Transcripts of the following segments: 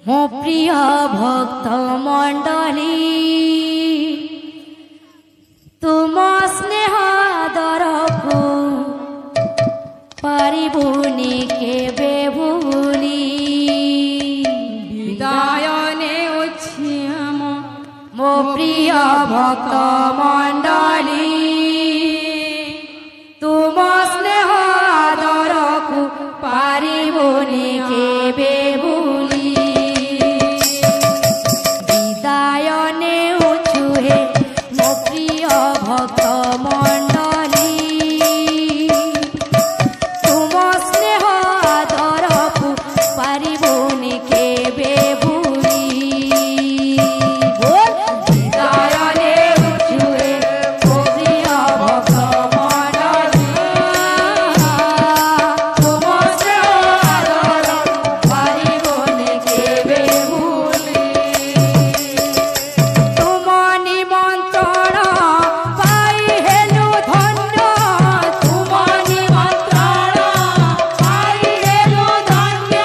मो प्रिय भक्त मंडली तुम स्नेह दरकु पारिबुनी केबे भूली विदाय नेउछि मो प्रिय भक्त मंडली तुम स्नेह दरकु पारिबुनी केबे भूली विदाय नेउछु हे मो प्रिय भक्त मंडली तुम स्नेह दरकु पारिबुनी केबे भूली विदाय नेउछु हे मो प्रिय भक्त मंडली तुम स्नेह दरकु पारिबुनी केबे भूली तुम निमंत्रण पाई हेलु धन्य तुम निमंत्रण पाई हेलु धन्य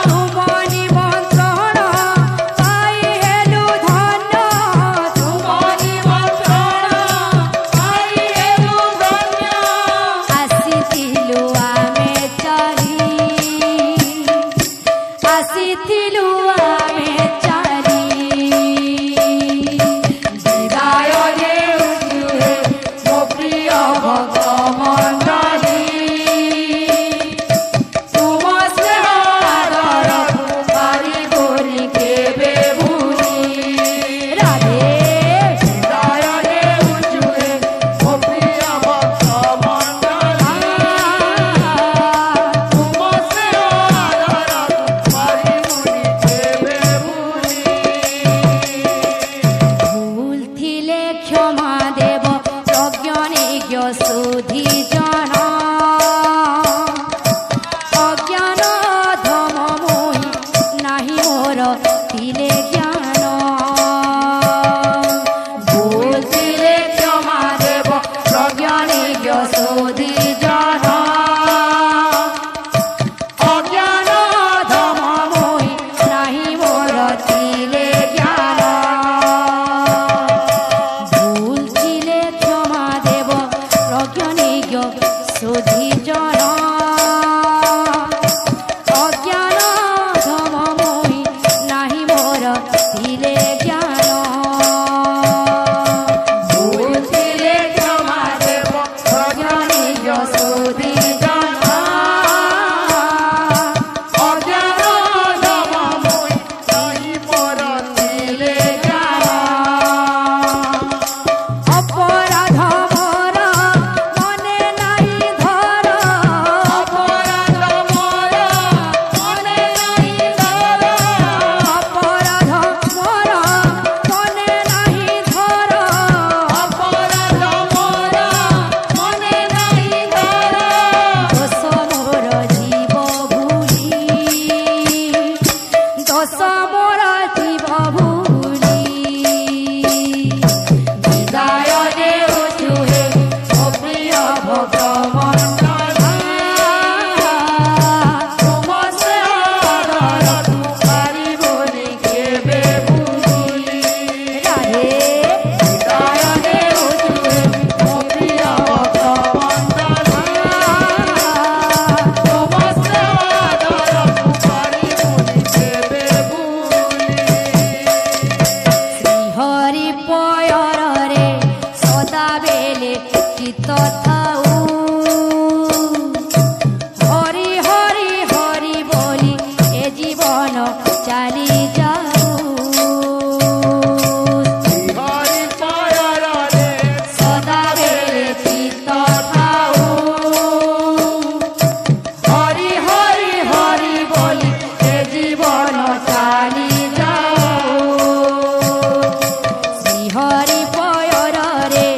तुम निमंत्रण पाई हेलु धन्य तुम निमंत्रण पाई हेलु धन्य आसिथिलु आमे चाली आसिथिलु आमे चाली विदाय नेउछु हे मो प्रिय भक्त मंडली तुम स्नेह दरकु पारिबुनी केबे भूली राधे विदाय नेउछु हे मो प्रिय भक्त मंडली तुम स्नेह दरकु पारिबुनी केबे भूली भूल थिले क्षमा देव प्रज्ञानिज्ञ सुधी जन अज्ञान धम मोहि नाही मोर थिले ज्ञान भूल थिले क्षमा देव प्रज्ञानिज्ञ सुधी जन अज्ञान धम मोहि नाही मोर थिले ज्ञान भूल थिले क्षमा देव प्रज्ञानिज्ञ सुधी जन अज्ञान धम मोहि नाही मोर थिले ज्ञान भूल थिले क्षमा देव प्रज्ञानिज्ञ सुधी जन अज्ञान धम मोहि नाही मोर थिले ज्ञान अपराध मोर मने नाही धर अपराध मोर मने नाही धर अपराध मोर मने नाही धर अपराध मोर मने नाही धर दोष मोर जीव भूली दोष मोर जीव भूली विदाय नेउछु हे मो प्रिय भक्त मंडली तुम स्नेह दरकु पारिबुनी केबे भूली राधे विदाय नेउछु हे मो प्रिय भक्त मंडली तुम स्नेह दरकु पारिबुनी केबे भूली श्रीहरि पयर रे सदा बेले चित्त थाऊ हरि हरि हरि बोली ए जीवन चाली जाऊ हरि पायर रे सदा बेले चित्त थाऊ हरि हरि हरि बोली ए जीवन चाली जाऊ श्रीहरि पयर रे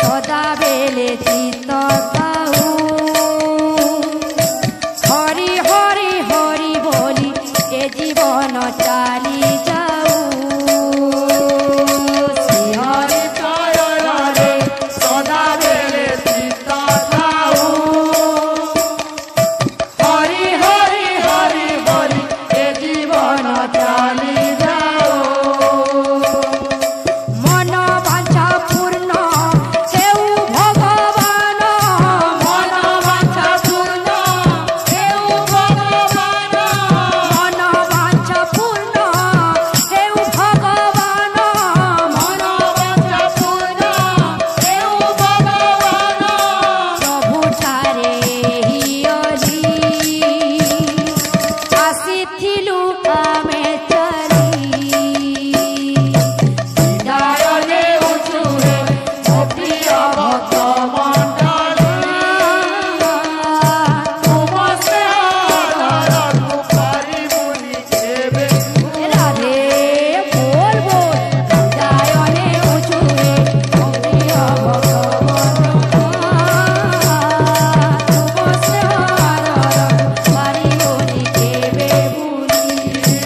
सदा बेले चित्त थाऊ हरि हरि हरि बोली ए जीवन चाली जाऊ श्रीहरि पायर रे सदा बेले चित्त थाऊ हरि हरि हरि बोली ए जीवन चाली ଆମେ ଚ